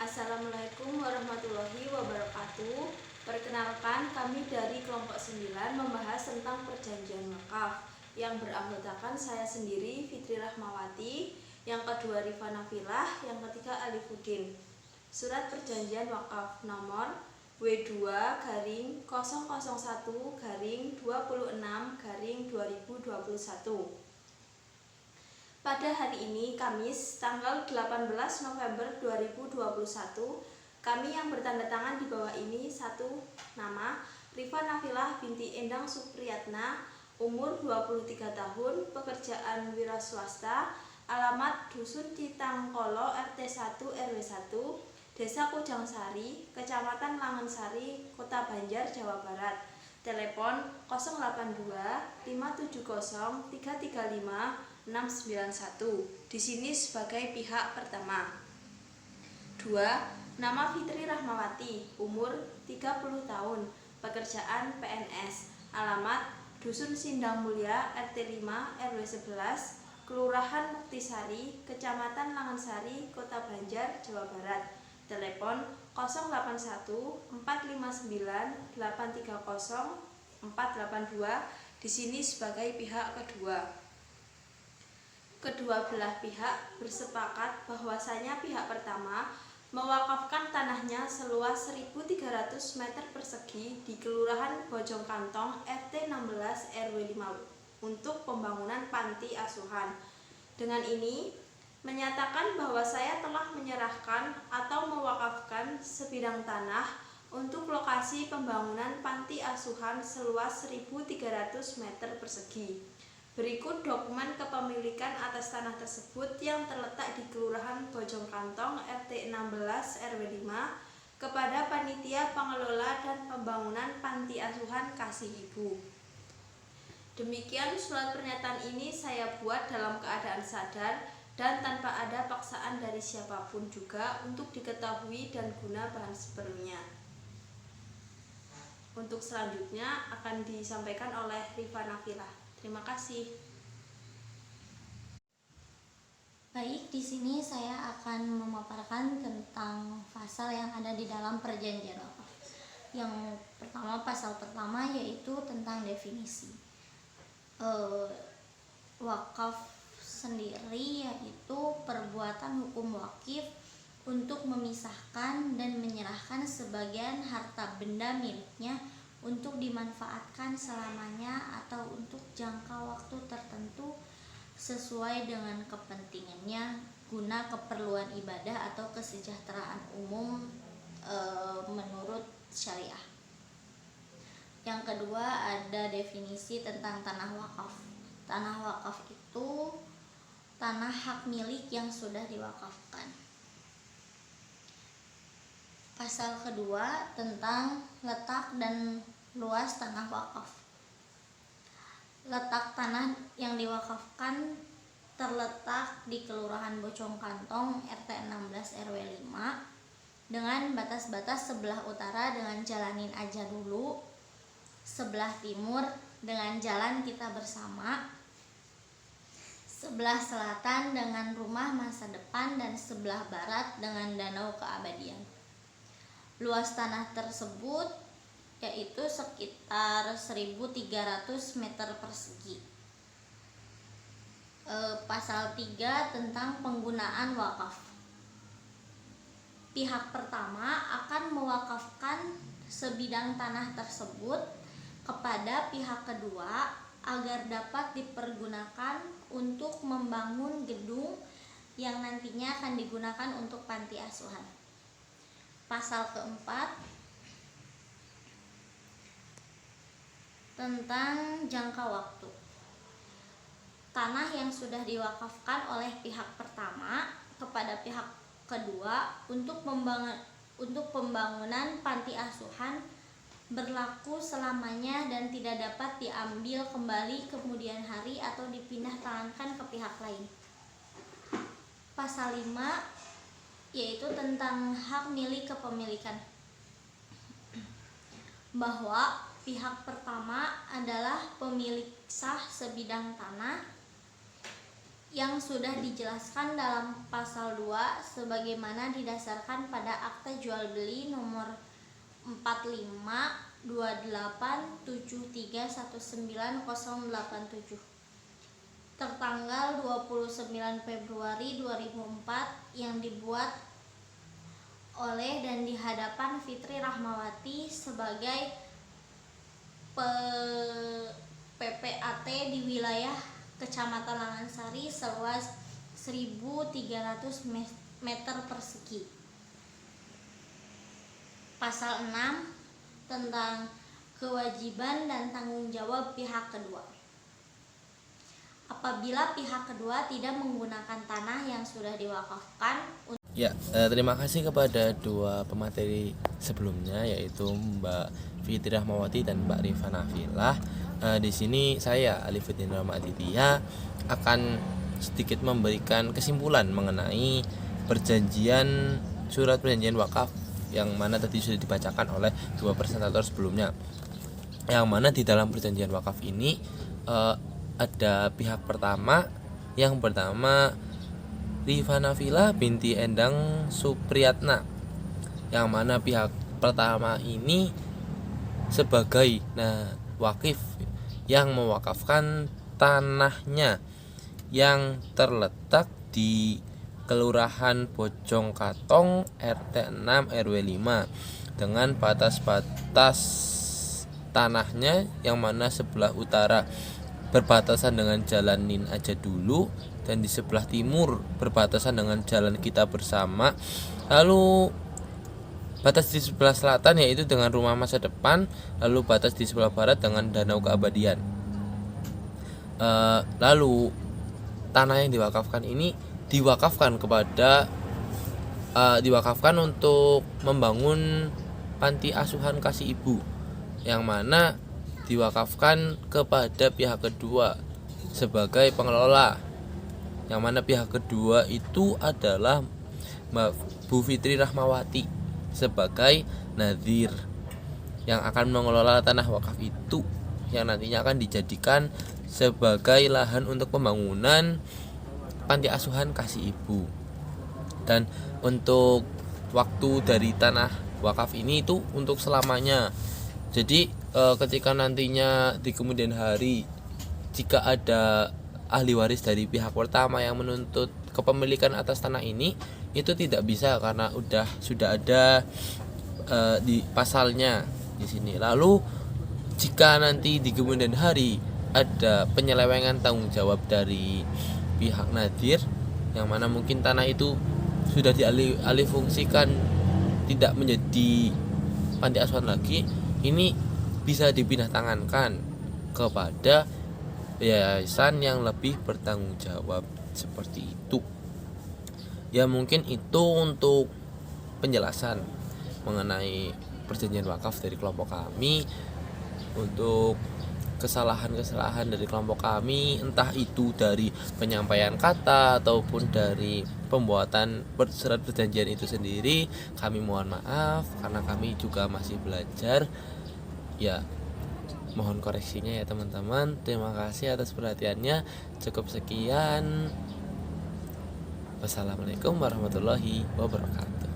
Assalamualaikum warahmatullahi wabarakatuh. Perkenalkan, kami dari kelompok 9 membahas tentang perjanjian wakaf yang beranggotakan saya sendiri, Fitri Rahmawati, yang kedua Rifa Nafilah, yang ketiga Alifuddin. Surat perjanjian wakaf nomor W2-001-26-2021. Pada hari ini, Kamis, tanggal 18 November 2021, kami yang bertanda tangan di bawah ini satu nama, Rifa Nafilah binti Endang Supriyatna, umur 23 tahun, pekerjaan wira swasta, alamat Dusun Citangkolo, RT 1 RW 1, Desa Kujangsari, Kecamatan Langensari, Kota Banjar, Jawa Barat. Telepon 082 570 335 691. Di sini sebagai pihak pertama. 2. Nama Fitri Rahmawati, umur 30 tahun, pekerjaan PNS, alamat Dusun Sindang Mulia, RT 5 RW 11, Kelurahan Muktisari, Kecamatan Langensari, Kota Banjar, Jawa Barat. Telepon 081 459 830 482. Di sini sebagai pihak kedua. Kedua belah pihak bersepakat bahwasanya pihak pertama mewakafkan tanahnya seluas 1.300 meter persegi di Kelurahan Bojongkantong RT 16 RW 5 untuk pembangunan panti asuhan. Dengan ini menyatakan bahwa saya telah menyerahkan atau mewakafkan sebidang tanah untuk lokasi pembangunan panti asuhan seluas 1.300 meter persegi. Berikut dokumen kepemilikan atas tanah tersebut yang terletak di Kelurahan Bojongkantong RT 16 RW 5 kepada Panitia Pengelola dan Pembangunan Panti Asuhan Kasih Ibu. Demikian surat pernyataan ini saya buat dalam keadaan sadar dan tanpa ada paksaan dari siapapun juga untuk diketahui dan guna bahan sepenuhnya. Untuk selanjutnya akan disampaikan oleh Rifa Nafilah. Terima kasih. Baik, di sini saya akan memaparkan tentang pasal yang ada di dalam perjanjian wakaf. Yang pertama, pasal pertama yaitu tentang definisi. Wakaf sendiri yaitu perbuatan hukum wakif untuk memisahkan dan menyerahkan sebagian harta benda miliknya untuk dimanfaatkan selamanya atau untuk jangka waktu tertentu sesuai dengan kepentingannya guna keperluan ibadah atau kesejahteraan umum menurut syariah. Yang kedua ada definisi tentang tanah wakaf. Tanah wakaf itu tanah hak milik yang sudah diwakafkan. Pasal kedua tentang letak dan luas tanah wakaf. Letak tanah yang diwakafkan terletak di Kelurahan Bojongkantong RT 16 RW 5 dengan batas-batas sebelah utara dengan Jalanin Aja Dulu, sebelah timur dengan Jalan Kita Bersama, sebelah selatan dengan Rumah Masa Depan, dan sebelah barat dengan Danau Keabadian. Luas tanah tersebut yaitu sekitar 1.300 meter persegi. Pasal 3 tentang penggunaan wakaf. Pihak pertama akan mewakafkan sebidang tanah tersebut kepada pihak kedua agar dapat dipergunakan untuk membangun gedung yang nantinya akan digunakan untuk panti asuhan. Pasal keempat tentang jangka waktu. Tanah yang sudah diwakafkan oleh pihak pertama kepada pihak kedua untuk pembangunan panti asuhan berlaku selamanya dan tidak dapat diambil kembali kemudian hari atau dipindah tangankan ke pihak lain. Pasal 5 yaitu tentang hak milik kepemilikan. Bahwa pihak pertama adalah pemilik sah sebidang tanah yang sudah dijelaskan dalam pasal 2 sebagaimana didasarkan pada Akta Jual Beli nomor 4528731987 tertanggal 29 Februari 2004 yang dibuat oleh dan di hadapan Fitri Rahmawati sebagai PPAT di wilayah Kecamatan Langansari seluas 1.300 meter persegi. Pasal 6 tentang kewajiban dan tanggung jawab pihak kedua. Apabila pihak kedua tidak menggunakan tanah yang sudah diwakafkan. Ya, terima kasih kepada dua pemateri sebelumnya, yaitu Mbak Fitri Rahmawati dan Mbak Rifa Nafilah. Di sini saya Alifuddin Rama Aditya akan sedikit memberikan kesimpulan mengenai surat perjanjian wakaf yang mana tadi sudah dibacakan oleh dua presentator sebelumnya. Yang mana di dalam perjanjian wakaf ini ada pihak pertama, yang pertama Rifa Nafilah binti Endang Supriyatna, yang mana pihak pertama ini sebagai wakif yang mewakafkan tanahnya yang terletak di Kelurahan Bojongkatong RT 6 RW 5 dengan batas-batas tanahnya yang mana sebelah utara berbatasan dengan Jalan Nin Aja Dulu dan di sebelah timur berbatasan dengan Jalan Kita Bersama. Lalu batas di sebelah selatan yaitu dengan Rumah Masa Depan, lalu batas di sebelah barat dengan Danau Keabadian. Lalu tanah yang diwakafkan ini diwakafkan untuk membangun panti asuhan kasih ibu, yang mana diwakafkan kepada pihak kedua sebagai pengelola, yang mana pihak kedua itu adalah Bu Fitri Rahmawati sebagai nadhir yang akan mengelola tanah wakaf itu, yang nantinya akan dijadikan sebagai lahan untuk pembangunan panti asuhan kasih ibu. Dan untuk waktu dari tanah wakaf ini itu untuk selamanya. Jadi ketika nantinya di kemudian hari jika ada ahli waris dari pihak pertama yang menuntut kepemilikan atas tanah ini, itu tidak bisa karena sudah ada di pasalnya di sini. Lalu jika nanti di kemudian hari ada penyelewengan tanggung jawab dari pihak nadhir, yang mana mungkin tanah itu sudah dialih fungsikan tidak menjadi panti asuhan lagi, ini bisa dipindah tangankan kepada yayasan yang lebih bertanggung jawab seperti itu. Ya, mungkin itu untuk penjelasan mengenai perjanjian wakaf dari kelompok kami. Untuk kesalahan-kesalahan dari kelompok kami, entah itu dari penyampaian kata ataupun dari pembuatan surat perjanjian itu sendiri, kami mohon maaf karena kami juga masih belajar. Ya, mohon koreksinya ya teman-teman. Terima kasih atas perhatiannya. Cukup sekian. Wassalamualaikum warahmatullahi wabarakatuh.